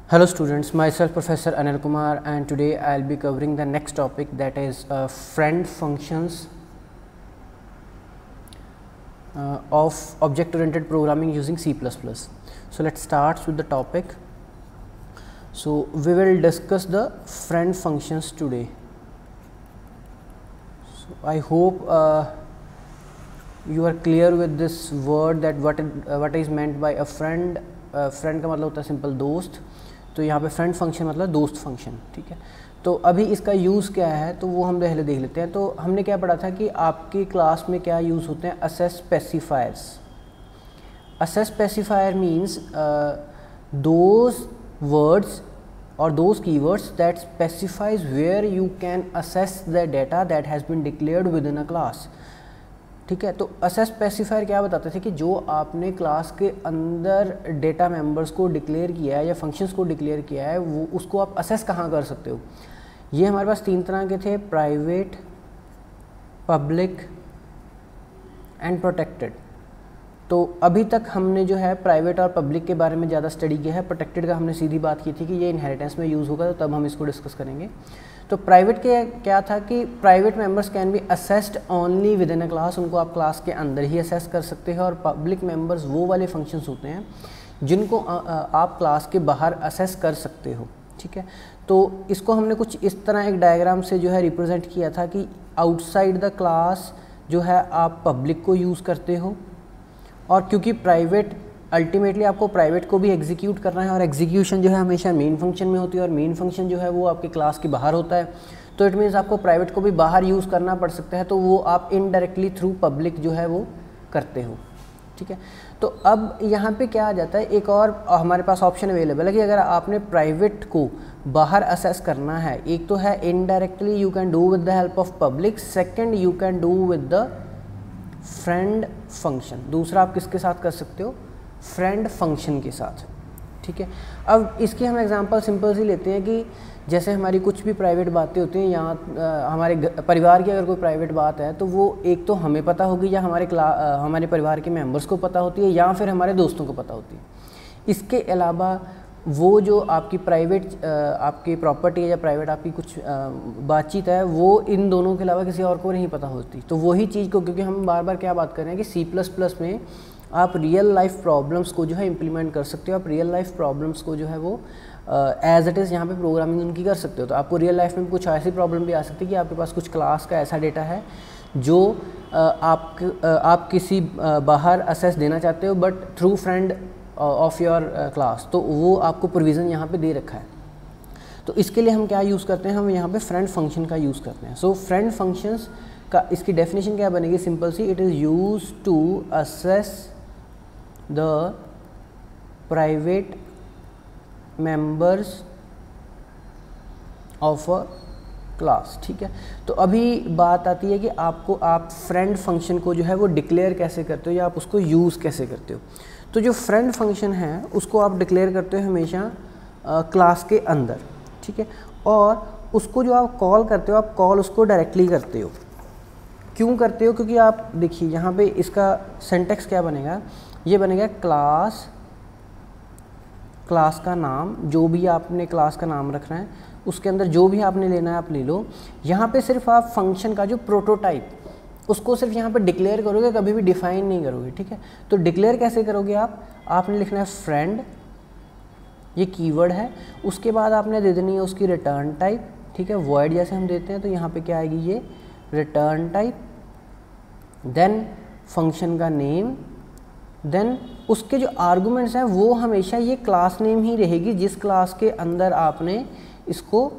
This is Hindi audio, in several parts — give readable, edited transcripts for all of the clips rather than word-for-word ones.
Hello students, myself Professor Anil Kumar, and today I'll be covering the next topic, that is friend functions of object oriented programming using C++. So let's start with the topic. So we will discuss the friend functions today. So I hope you are clear with this word, that what is meant by a friend. Friend का मतलब होता है सिंपल दोस्त, तो यहाँ पे फ्रेंड फंक्शन मतलब दोस्त फंक्शन, ठीक है। तो अभी इसका यूज़ क्या है तो वो हम पहले देख लेते हैं। तो हमने क्या पढ़ा था कि आपकी क्लास में क्या यूज़ होते हैं, assess specifiers. Assess specifier means those words or those keywords that specifies where you can assess the data that has been declared within a class, ठीक है। तो असेस स्पेसिफायर क्या बताते थे कि जो आपने क्लास के अंदर डेटा मेंबर्स को डिक्लेयर किया है या फंक्शंस को डिक्लेयर किया है, वो उसको आप असेस कहाँ कर सकते हो। ये हमारे पास तीन तरह के थे, प्राइवेट, पब्लिक एंड प्रोटेक्टेड। तो अभी तक हमने जो है प्राइवेट और पब्लिक के बारे में ज़्यादा स्टडी किया है। प्रोटेक्टेड का हमने सीधी बात की थी कि ये इनहेरिटेंस में यूज़ होगा, तो तब हम इसको डिस्कस करेंगे। तो प्राइवेट के क्या था कि private members can be assessed only with in a class, उनको आप क्लास के अंदर ही असेस कर सकते हैं। और पब्लिक मेंबर्स वो वाले फंक्शंस होते हैं जिनको आप क्लास के बाहर असेस कर सकते हो, ठीक है। तो इसको हमने कुछ इस तरह एक डायग्राम से जो है रिप्रेजेंट किया था कि आउटसाइड द क्लास जो है आप पब्लिक को यूज़ करते हो, और क्योंकि प्राइवेट अल्टीमेटली आपको प्राइवेट को भी एग्जीक्यूट करना है, और एग्जीक्यूशन जो है हमेशा मेन फंक्शन में होती है, और मेन फंक्शन जो है वो आपके क्लास के बाहर होता है। तो इट मीन्स आपको प्राइवेट को भी बाहर यूज़ करना पड़ सकता है, तो वो आप इनडायरेक्टली थ्रू पब्लिक जो है वो करते हो, ठीक है। तो अब यहाँ पे क्या आ जाता है, एक और हमारे पास ऑप्शन अवेलेबल है कि अगर आपने प्राइवेट को बाहर असेस करना है, एक तो है indirectly you can do with the help of public, second you can do with the friend function. दूसरा आप किसके साथ कर सकते हो, फ्रेंड फंक्शन के साथ, ठीक है। अब इसकी हम एग्जांपल सिंपल सी लेते हैं कि जैसे हमारी कुछ भी प्राइवेट बातें होती हैं, यहाँ हमारे परिवार की अगर कोई प्राइवेट बात है तो वो एक तो हमें पता होगी, या हमारे परिवार के मेंबर्स को पता होती है, या फिर हमारे दोस्तों को पता होती है। इसके अलावा वो जो आपकी प्राइवेट आपकी प्रॉपर्टी है या प्राइवेट आपकी कुछ बातचीत है, वो इन दोनों के अलावा किसी और को नहीं पता होती। तो वही चीज़ को, क्योंकि हम बार बार क्या बात कर रहे हैं कि C++ में आप रियल लाइफ प्रॉब्लम्स को जो है इम्प्लीमेंट कर सकते हो। आप रियल लाइफ प्रॉब्लम्स को जो है वो एज इट इज़ यहाँ पे प्रोग्रामिंग उनकी कर सकते हो। तो आपको रियल लाइफ में कुछ ऐसी प्रॉब्लम भी आ सकती है कि आपके पास कुछ क्लास का ऐसा डेटा है जो आप किसी बाहर असेस देना चाहते हो, but through friend of your class, तो वो आपको प्रोविज़न यहाँ पे दे रखा है। तो इसके लिए हम क्या यूज़ करते हैं, हम यहाँ पे फ्रेंड फंक्शन का यूज़ करते हैं। सो फ्रेंड फंक्शंस का इसकी डेफिनेशन क्या बनेगी, सिंपल सी, it is use to access the private members of a class, ठीक है। तो अभी बात आती है कि आप फ्रेंड फंक्शन को जो है वो डिक्लेयर कैसे करते हो, या आप उसको यूज़ कैसे करते हो। तो जो फ्रेंड फंक्शन है उसको आप डिक्लेयर करते हो हमेशा क्लास के अंदर, ठीक है। और उसको जो आप कॉल करते हो, आप कॉल उसको डायरेक्टली करते हो। क्यों करते हो, क्योंकि आप देखिए यहाँ पे इसका सिंटैक्स क्या बनेगा, ये बनेगा क्लास का नाम, जो भी आपने क्लास का नाम रखना है उसके अंदर जो भी आपने लेना है आप ले लो। यहाँ पे सिर्फ आप फंक्शन का जो प्रोटोटाइप उसको सिर्फ यहाँ पे डिक्लेयर करोगे, कभी भी डिफाइन नहीं करोगे, ठीक है। तो डिक्लेयर कैसे करोगे आपने लिखना है फ्रेंड, ये कीवर्ड है, उसके बाद आपने दे देनी है उसकी रिटर्न टाइप, ठीक है। वॉइड जैसे हम देते हैं तो यहाँ पे क्या आएगी, ये रिटर्न टाइप, देन फंक्शन का नेम, देन उसके जो आर्गुमेंट्स हैं वो हमेशा ये क्लास नेम ही रहेगी जिस क्लास के अंदर आपने इसको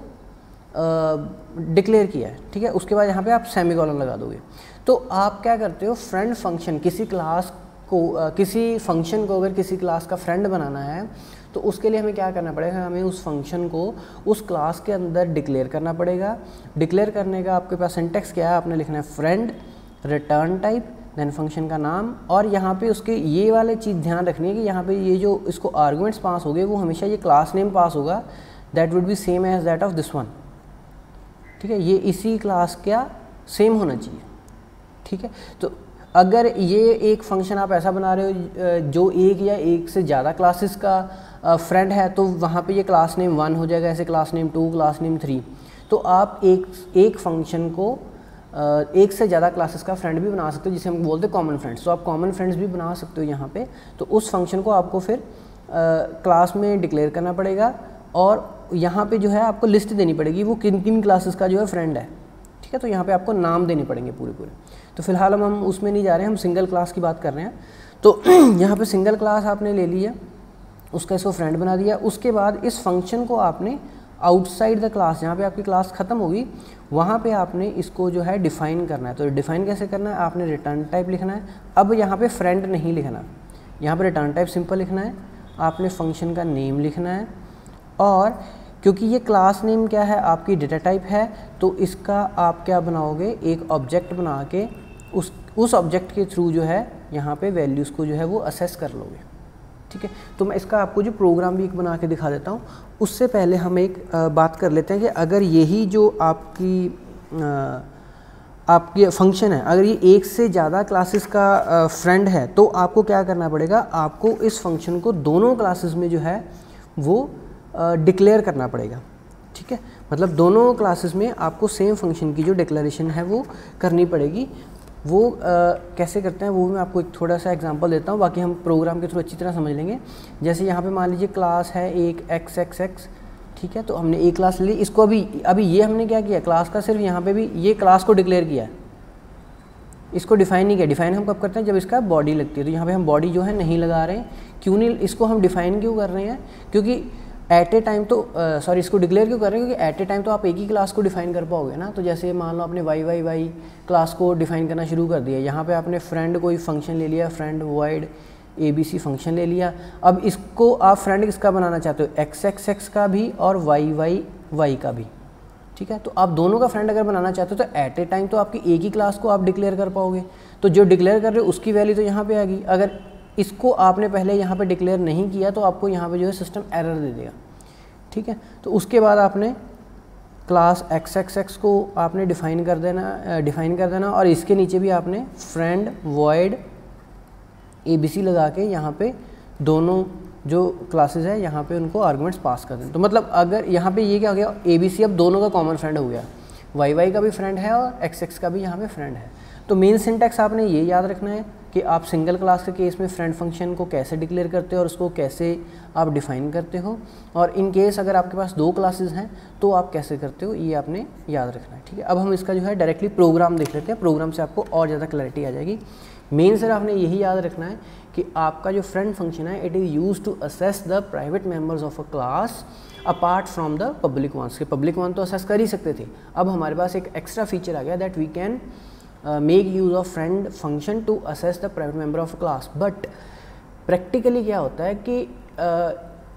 डिक्लेयर किया है, ठीक है। उसके बाद यहाँ पे आप सेमीकोलन लगा दोगे। तो आप क्या करते हो, फ्रेंड फंक्शन, किसी क्लास को किसी फंक्शन को अगर किसी क्लास का फ्रेंड बनाना है तो उसके लिए हमें क्या करना पड़ेगा, हमें उस फंक्शन को उस क्लास के अंदर डिक्लेयर करना पड़ेगा। डिक्लेयर करने का आपके पास सिंटैक्स क्या है, आपने लिखना है friend, return type, then function का नाम, और यहाँ पे उसके ये वाले चीज़ ध्यान रखनी है कि यहाँ पे ये जो इसको आर्गुमेंट्स पास हो गए वो हमेशा ये क्लास नेम पास होगा, that would be same as that of this one, ठीक है। ये इसी क्लास का सेम होना चाहिए, ठीक है। तो अगर ये एक फंक्शन आप ऐसा बना रहे हो जो एक या एक से ज़्यादा क्लासेस का फ्रेंड है तो वहाँ पे ये क्लास नेम 1 हो जाएगा, ऐसे क्लास नेम 2, क्लास नेम 3। तो आप एक फंक्शन को एक से ज़्यादा क्लासेस का फ्रेंड भी बना सकते हो, जिसे हम बोलते हैं कॉमन फ्रेंड्स। तो आप कॉमन फ्रेंड्स भी बना सकते हो यहाँ पे। तो उस फंक्शन को आपको फिर क्लास में डिक्लेयर करना पड़ेगा और यहाँ पे जो है आपको लिस्ट देनी पड़ेगी वो किन किन क्लासेस का जो है फ्रेंड है, ठीक है। तो यहाँ पे आपको नाम देने पड़ेंगे पूरे। तो फिलहाल हम उसमें नहीं जा रहे हैं, हम सिंगल क्लास की बात कर रहे हैं। तो यहाँ पे सिंगल क्लास आपने ले लिया, उसका इसको फ्रेंड बना दिया। उसके बाद इस फंक्शन को आपने आउटसाइड द क्लास, जहाँ पे आपकी क्लास ख़त्म होगी वहाँ पे आपने इसको जो है डिफ़ाइन करना है। तो डिफ़ाइन कैसे करना है, आपने रिटर्न टाइप लिखना है। अब यहाँ पे फ्रेंड नहीं लिखना, यहाँ पे रिटर्न टाइप सिंपल लिखना है। आपने फंक्शन का नेम लिखना है और क्योंकि ये क्लास नेम क्या है, आपकी डेटा टाइप है, तो इसका आप क्या बनाओगे, एक ऑब्जेक्ट बना के उस ऑब्जेक्ट के थ्रू जो है यहाँ पे वैल्यूज़ को जो है वो असेस कर लोगे, ठीक है। तो मैं इसका आपको जो प्रोग्राम भी एक बना के दिखा देता हूँ। उससे पहले हम एक बात कर लेते हैं कि अगर यही जो आपकी फंक्शन है, अगर ये एक से ज़्यादा क्लासेस का फ्रेंड है तो आपको क्या करना पड़ेगा, आपको इस फंक्शन को दोनों क्लासेस में जो है वो डिक्लेयर करना पड़ेगा, ठीक है। मतलब दोनों क्लासेस में आपको सेम फंक्शन की जो डिक्लेरेशन है वो करनी पड़ेगी। वो कैसे करते हैं वो मैं आपको एक थोड़ा सा एग्जांपल देता हूँ, बाकी हम प्रोग्राम के थ्रू अच्छी तरह समझ लेंगे। जैसे यहाँ पे मान लीजिए क्लास है एक XXX, ठीक है। तो हमने एक क्लास ली, इसको अभी ये हमने क्या किया, क्लास का सिर्फ यहाँ पे भी ये क्लास को डिक्लेयर किया है, इसको डिफाइन नहीं किया। डिफाइन हम कब करते हैं, जब इसका बॉडी लगती है। तो यहाँ पे हम बॉडी जो है नहीं लगा रहे हैं। क्यों नहीं, इसको हम डिफाइन क्यों कर रहे हैं, क्योंकि एट ए टाइम तो इसको डिक्लेयर क्यों कर रहे हैं, क्योंकि एट ए टाइम तो आप एक ही क्लास को डिफाइन कर पाओगे ना। तो जैसे मान लो आपने YYY क्लास को डिफाइन करना शुरू कर दिया, यहाँ पे आपने फ्रेंड कोई फंक्शन ले लिया, फ्रेंड वॉइड ABC फंक्शन ले लिया। अब इसको आप फ्रेंड किसका बनाना चाहते हो, XXX का भी और YYY का भी, ठीक है। तो आप दोनों का फ्रेंड अगर बनाना चाहते हो तो एट ए टाइम तो आपकी एक ही क्लास को आप डिक्लेयर कर पाओगे। तो जो डिक्लेयर कर रहे हो उसकी वैल्यू तो यहाँ पे आ गई। अगर इसको आपने पहले यहाँ पे डिक्लेयर नहीं किया तो आपको यहाँ पे जो है सिस्टम एरर दे देगा, ठीक है। तो उसके बाद आपने क्लास XXX को आपने डिफाइन कर देना और इसके नीचे भी आपने फ्रेंड वॉइड ABC लगा के यहाँ पे दोनों जो क्लासेस है यहाँ पे उनको आर्गुमेंट्स पास कर दें। तो मतलब अगर यहाँ पे ये क्या हो गया, ABC अब दोनों का कॉमन फ्रेंड हो गया, YY का भी फ्रेंड है और XX का भी यहाँ पे फ्रेंड है। तो मेन सिंटैक्स आपने ये याद रखना है कि आप सिंगल क्लास के केस में फ्रेंड फंक्शन को कैसे डिक्लेयर करते हो और उसको कैसे आप डिफ़ाइन करते हो, और इन केस अगर आपके पास दो क्लासेस हैं तो आप कैसे करते हो, ये आपने याद रखना है, ठीक है। अब हम इसका जो है डायरेक्टली प्रोग्राम देख लेते हैं। प्रोग्राम से आपको और ज़्यादा क्लैरिटी आ जाएगी। मेन सर आपने यही याद रखना है कि आपका जो फ्रेंड फंक्शन है it is use to access the private members of a class apart from the public ones. के पब्लिक वन तो असेस कर ही सकते थे, अब हमारे पास एक एक्स्ट्रा फीचर आ गया that we can make use of friend function to access the private member of class. But practically क्या होता है कि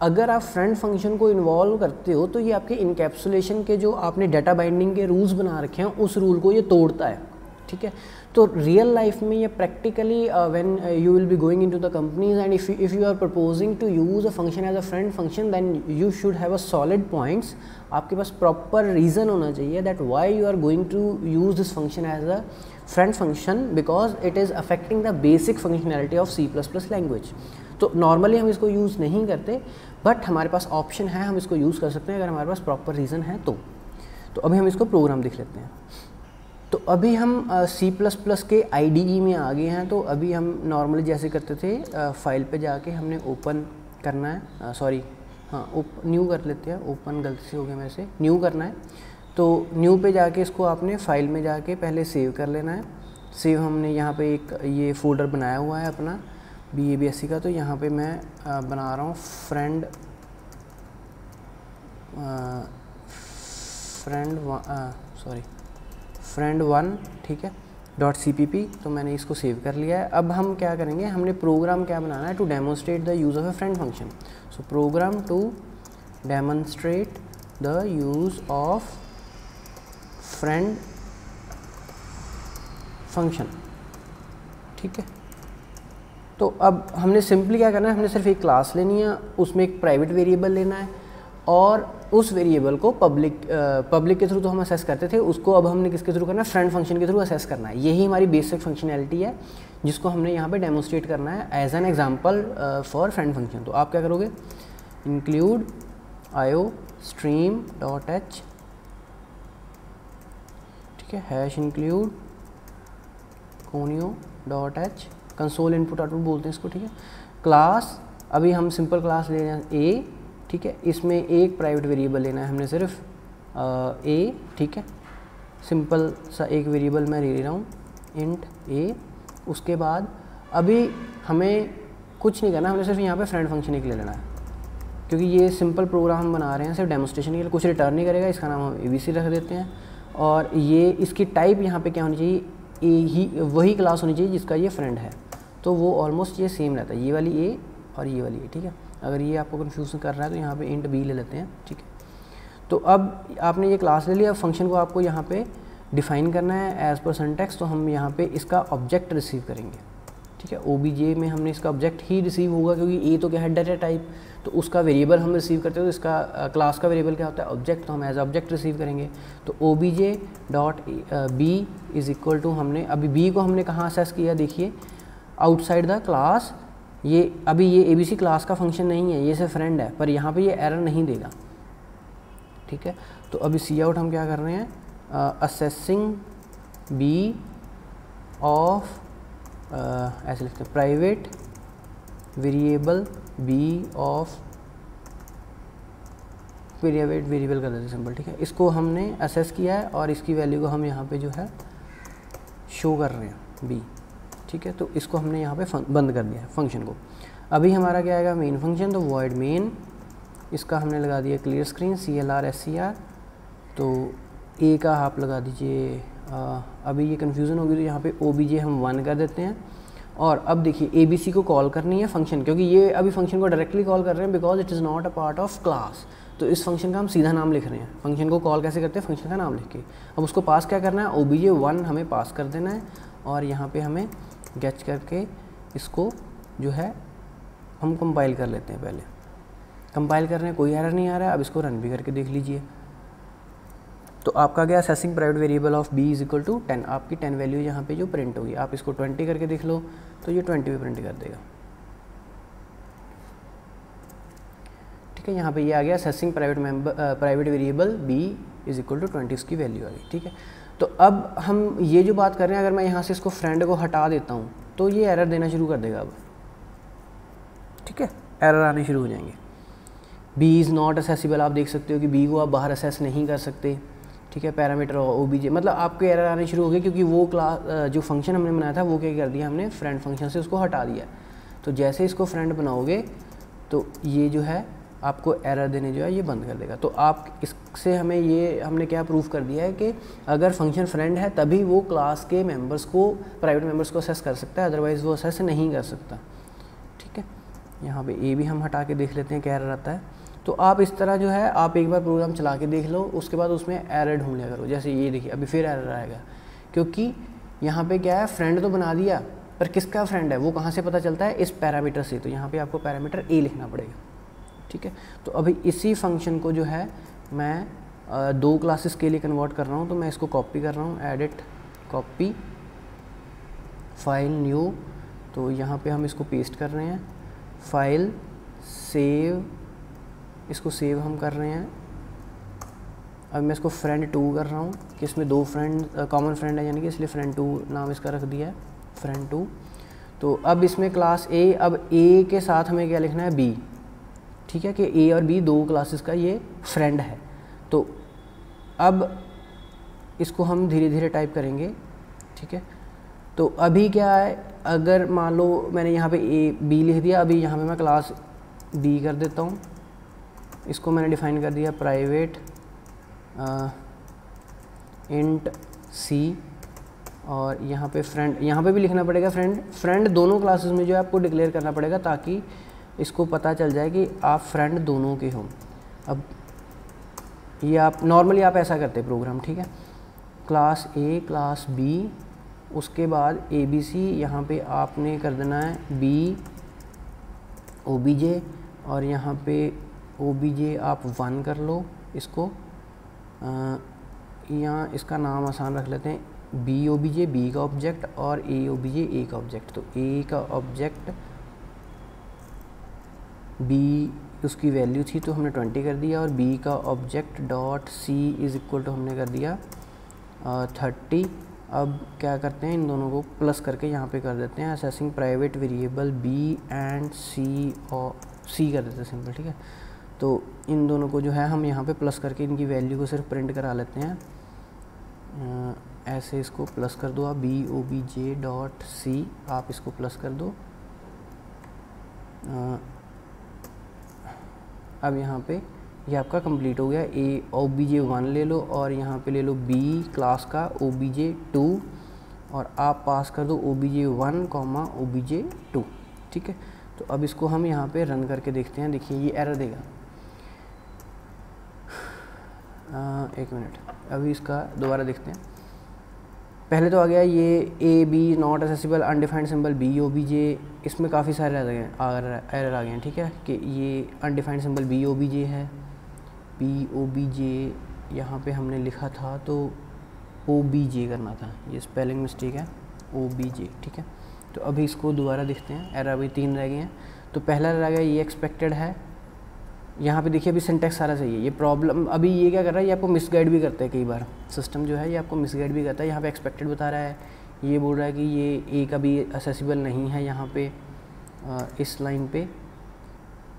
अगर आप फ्रेंड फंक्शन को इन्वॉल्व करते हो तो ये आपके इनकैप्सुलेशन के जो आपने डाटा बाइंडिंग के रूल्स बना रखे हैं उस रूल को ये तोड़ता है, ठीक है। तो रियल लाइफ में ये practically when you will be going into the companies and if you are proposing to use a function as a friend function then you should have a solid points. आपके पास प्रॉपर रीज़न होना चाहिए that why you are going to use this function as a friend function because it is affecting the basic functionality of C++ language. तो नॉर्मली हम इसको यूज़ नहीं करते बट हमारे पास ऑप्शन है, हम इसको यूज़ कर सकते हैं अगर हमारे पास प्रॉपर रीज़न है तो अभी हम इसको प्रोग्राम देख लेते हैं। तो अभी हम C++ के IDE में आ गए हैं। तो अभी हम नॉर्मली जैसे करते थे फाइल पे जाके हमने ओपन करना है, न्यू कर लेते हैं, ओपन गलती से हो गया मेरे से, न्यू करना है। तो न्यू पे जाके इसको आपने फाइल में जाके पहले सेव कर लेना है। सेव हमने यहाँ पे एक ये फोल्डर बनाया हुआ है अपना BABSC का, तो यहाँ पे मैं बना रहा हूँ friend1, ठीक है, .cpp। तो मैंने इसको सेव कर लिया है। अब हम क्या करेंगे, हमने प्रोग्राम क्या बनाना है to demonstrate the use of a friend function. So program to demonstrate the use of friend function, ठीक है। तो अब हमने सिंपली क्या करना है, हमने सिर्फ एक क्लास लेनी है, उसमें एक प्राइवेट वेरिएबल लेना है और उस वेरिएबल को पब्लिक के थ्रू तो हम असेस करते थे, उसको अब हमने किसके थ्रू करना है, फ्रेंड फंक्शन के थ्रू असेस करना है। यही हमारी बेसिक फंक्शनैलिटी है जिसको हमने यहाँ पे डेमोन्स्ट्रेट करना है as an example for friend function. तो आप क्या करोगे, इंक्लूड आयो स्ट्रीम डॉट एच, ठीक है, hash include conio dot H, console input output बोलते हैं इसको, ठीक है। क्लास, अभी हम सिंपल क्लास ले रहे हैं ए, ठीक है, इसमें एक प्राइवेट वेरिएबल लेना है हमने सिर्फ ए, ठीक है, सिंपल सा एक वेरिएबल मैं ले रहा हूँ इंट ए। उसके बाद अभी हमें कुछ नहीं करना, हमें सिर्फ यहाँ पे फ्रेंड फंक्शन एक ले लेना है, क्योंकि ये सिंपल प्रोग्राम हम बना रहे हैं सिर्फ डेमोस्ट्रेशन के लिए, कुछ रिटर्न नहीं करेगा, इसका नाम हम एबीसी रख देते हैं। और ये इसकी टाइप यहाँ पे क्या होनी चाहिए, ए ही, वही क्लास होनी चाहिए जिसका ये फ्रेंड है, तो वो ऑलमोस्ट ये सेम रहता है, ये वाली ए और ये वाली ए, ठीक है। अगर ये आपको कन्फ्यूज़न कर रहा है तो यहाँ पे इंट बी ले लेते हैं, ठीक है। तो अब आपने ये क्लास ले लिया, अब फंक्शन को आपको यहाँ पे डिफ़ाइन करना है एज़ पर सिंटैक्स, तो हम यहाँ पे इसका ऑब्जेक्ट रिसीव करेंगे, ठीक है। ओबीजे में हमने इसका ऑब्जेक्ट ही रिसीव होगा, क्योंकि ए तो क्या है, डाटा टाइप, तो उसका वेरिएबल हम रिसीव करते हैं, तो इसका क्लास का वेरिएबल क्या होता है, ऑब्जेक्ट, तो हम एज ऑब्जेक्ट रिसीव करेंगे। तो OBJ dot B is equal to, हमने अभी बी को हमने कहाँ असेस किया, देखिए आउटसाइड द क्लास, ये अभी ये एबीसी क्लास का फंक्शन नहीं है, ये सिर्फ फ्रेंड है, पर यहाँ पे ये एरर नहीं देगा, ठीक है। तो अभी सी आउट हम क्या कर रहे हैं, असेसिंग बी ऑफ, ऐसे लिखते हैं, private variable B of, private variable कर देते हैं सिंपल, ठीक है। इसको हमने असेस किया है और इसकी वैल्यू को हम यहाँ पे जो है शो कर रहे हैं बी, ठीक है। तो इसको हमने यहाँ पे बंद कर दिया है फंक्शन को। अभी हमारा क्या आएगा, मेन फंक्शन, तो वॉइड मेन, इसका हमने लगा दिया क्लियर स्क्रीन CLR SCR, तो ए का आप लगा दीजिए, अभी ये कन्फ्यूज़न होगी तो यहाँ पे OBJ हम 1 कर देते हैं। और अब देखिए ABC को कॉल करनी है फंक्शन, क्योंकि ये अभी फंक्शन को डायरेक्टली कॉल कर रहे हैं because it is not a part of class, तो इस फंक्शन का हम सीधा नाम लिख रहे हैं। फंक्शन को कॉल कैसे करते हैं, फंक्शन का नाम लिख के। अब उसको पास क्या करना है, OBJ 1 हमें पास कर देना है, और यहाँ पे हमें गेट करके इसको जो है हम कंपाइल कर लेते हैं। पहले कंपाइल कर रहे हैं, कोई एरर नहीं आ रहा है, अब इसको रन भी करके देख लीजिए। तो आपका क्या, accessing private variable of B is equal to 10, आपकी 10 वैल्यू यहाँ पे जो प्रिंट होगी, आप इसको 20 करके देख लो तो ये 20 भी प्रिंट कर देगा, ठीक है। यहाँ पे ये आ गया accessing private variable B is equal to 20, इसकी वैल्यू आ गई, ठीक है। तो अब हम ये जो बात कर रहे हैं, अगर मैं यहाँ से इसको फ्रेंड को हटा देता हूँ तो ये एरर देना शुरू कर देगा अब, ठीक है, एरर आने शुरू हो जाएंगे। बी इज़ नॉट असेसिबल, आप देख सकते हो कि बी को आप बाहर असेस नहीं कर सकते, ठीक है। पैरामीटर OBJ, मतलब आपके एरर आने शुरू हो गए, क्योंकि वो क्लास जो फंक्शन हमने बनाया था वो क्या कर दिया हमने, फ्रेंड फंक्शन से उसको हटा दिया। तो जैसे इसको फ्रेंड बनाओगे तो ये जो है आपको एरर देने जो है ये बंद कर देगा। तो आप इससे हमें ये हमने क्या प्रूफ कर दिया है कि अगर फंक्शन फ्रेंड है तभी वो क्लास के मेंबर्स को, प्राइवेट मेंबर्स को असेस कर सकता है, अदरवाइज़ वो असेस नहीं कर सकता, ठीक है। यहाँ पे ए भी हम हटा के देख लेते हैं क्या एरर आता है। तो आप इस तरह जो है आप एक बार प्रोग्राम चला के देख लो, उसके बाद उसमें एरर ढूंढ लिया करो। जैसे ये देखिए अभी फिर एरर आएगा, क्योंकि यहाँ पे क्या है, फ्रेंड तो बना दिया पर किसका फ्रेंड है वो कहाँ से पता चलता है, इस पैरामीटर से। तो यहाँ पे आपको पैरामीटर ए लिखना पड़ेगा, ठीक है। तो अभी इसी फंक्शन को जो है मैं 2 क्लासेस के लिए कन्वर्ट कर रहा हूँ, तो मैं इसको कॉपी कर रहा हूँ, एडिट कॉपी फाइल न्यू, तो यहाँ पे हम इसको पेस्ट कर रहे हैं, फाइल सेव, इसको सेव हम कर रहे हैं। अब मैं इसको फ्रेंड 2 कर रहा हूँ कि इसमें 2 फ्रेंड कॉमन फ्रेंड है, यानी कि इसलिए फ्रेंड 2 नाम इसका रख दिया है, फ्रेंड 2। तो अब इसमें क्लास ए, अब ए के साथ हमें क्या लिखना है, बी, ठीक है, कि ए और बी 2 क्लासेस का ये फ्रेंड है। तो अब इसको हम धीरे धीरे टाइप करेंगे, ठीक है। तो अभी क्या है, अगर मान लो मैंने यहाँ पे ए बी लिख दिया, अभी यहाँ पे मैं क्लास बी कर देता हूँ, इसको मैंने डिफ़ाइन कर दिया प्राइवेट इंट सी, और यहाँ पे फ्रेंड, यहाँ पे भी लिखना पड़ेगा फ्रेंड दोनों क्लासेस में जो है आपको डिक्लेयर करना पड़ेगा, ताकि इसको पता चल जाए कि आप फ्रेंड दोनों के हों। अब ये आप नॉर्मली आप ऐसा करते हैं प्रोग्राम, ठीक है, क्लास ए क्लास बी, उसके बाद ABC, यहाँ पे आपने कर देना है बी OBJ, और यहाँ पे OBJ आप 1 कर लो इसको, यहाँ इसका नाम आसान रख लेते हैं, बी OBJ बी का ऑब्जेक्ट और A OBJ A का ऑब्जेक्ट। तो A का ऑब्जेक्ट बी उसकी वैल्यू थी तो हमने 20 कर दिया, और b का object dot c is equal to हमने कर दिया 30। अब क्या करते हैं, इन दोनों को प्लस करके यहाँ पे कर देते हैं assessing private variable b and c, और c कर देते हैं सिंपल, ठीक है। तो इन दोनों को जो है हम यहाँ पे प्लस करके इनकी वैल्यू को सिर्फ प्रिंट करा लेते हैं। ऐसे इसको प्लस कर दो आप, B O B J dot C, आप इसको प्लस कर दो। अब यहाँ पे ये आपका कंप्लीट हो गया। ए ओ बी जे 1 ले लो, और यहाँ पे ले लो बी क्लास का ओ बी जे 2, और आप पास कर दो O B J 1 comma O B J 2, ठीक है। तो अब इसको हम यहाँ पे रन करके देखते हैं। देखिए ये एरर देगा। एक मिनट, अभी इसका दोबारा देखते हैं। पहले तो आ गया ये A B not accessible undefined symbol B O B J, इसमें काफ़ी सारे एरर आ गए हैं, ठीक है। कि ये undefined symbol B O B J है, बी ओ बी जे यहाँ पे हमने लिखा था तो ओ बी जे करना था, ये स्पेलिंग मिस्टेक है, ओ बी जे, ठीक है। तो अभी इसको दोबारा देखते हैं। एरर अभी 3 रह गए हैं। तो पहला रह गया ये एक्सपेक्टेड है, यहाँ पे देखिए अभी सिंटेक्स सारा सही है। ये प्रॉब्लम अभी ये क्या कर रहा है, ये आपको मिसगाइड भी करता है कई बार, सिस्टम जो है ये आपको मिसगाइड भी करता है। यहाँ पे एक्सपेक्टेड बता रहा है, ये बोल रहा है कि ये ए का भी असेसिबल नहीं है यहाँ पे इस लाइन पे,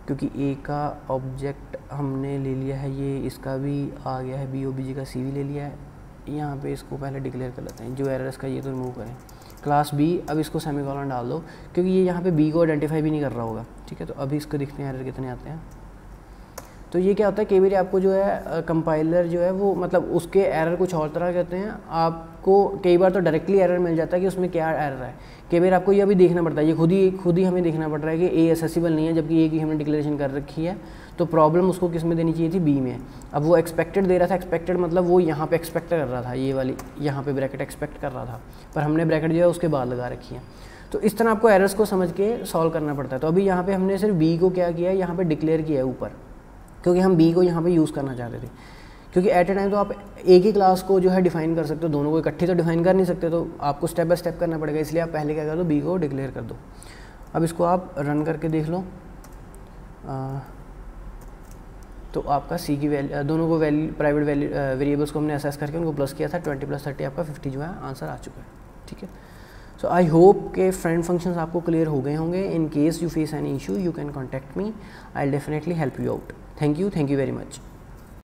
क्योंकि ए का ऑब्जेक्ट हमने ले लिया है, ये इसका भी आ गया है, बी ओ बी जी का सी भी ले लिया है। यहाँ पे इसको पहले डिक्लेयर कर लेते हैं, जो एरर इसका ये तो रिमूव करें, क्लास बी। अब इसको सेमीकोलन डाल दो, क्योंकि ये यहाँ पे बी को आइडेंटिफाई भी नहीं कर रहा होगा, ठीक है। तो अभी इसको देखते हैं एरर कितने आते हैं। तो ये क्या होता है, कई बार आपको जो है कंपाइलर जो है वो मतलब उसके एरर कुछ और तरह कहते हैं। आपको कई बार तो डायरेक्टली एरर मिल जाता है कि उसमें क्या एरर है। कई बार आपको ये भी देखना पड़ता है, ये खुद ही हमें देखना पड़ रहा है कि ए एसेसिबल नहीं है, जबकि ए की हमने डिक्लेरेशन कर रखी है। तो प्रॉब्लम उसको किस में देनी चाहिए थी, बी में। अब वो एक्सपेक्टेड दे रहा था, एक्सपेक्टेड मतलब वो यहाँ पे एक्सपेक्ट कर रहा था, ये वाली यहाँ पे ब्रैकेट एक्सपेक्ट कर रहा था, पर हमने ब्रैकेट जो है उसके बाद लगा रखी है। तो इस तरह आपको एरर्स को समझ के सॉल्व करना पड़ता है। तो अभी यहाँ पे हमने सिर्फ बी को क्या किया है, यहाँ पे डिक्लेयर किया है ऊपर, क्योंकि हम बी को यहाँ पे यूज़ करना चाहते थे। क्योंकि एट ए टाइम तो आप एक ही क्लास को जो है डिफाइन कर सकते हो, दोनों को इकट्ठी तो डिफाइन कर नहीं सकते, तो आपको स्टेप बाय स्टेप करना पड़ेगा। इसलिए आप पहले क्या कर दो, बी को डिक्लेयर कर दो। अब इसको आप रन करके देख लो। तो आपका सी की वैल्यू, दोनों को प्राइवेट वेरिएबल्स को हमने असेस करके उनको प्लस किया था, 20 + 30 आपका 50 जो है आंसर आ चुका है, ठीक है। सो आई होप के फ्रेंड फंक्शंस आपको क्लियर हो गए होंगे। In case you face any issue you can contact me, I will definitely help you out. Thank you very much.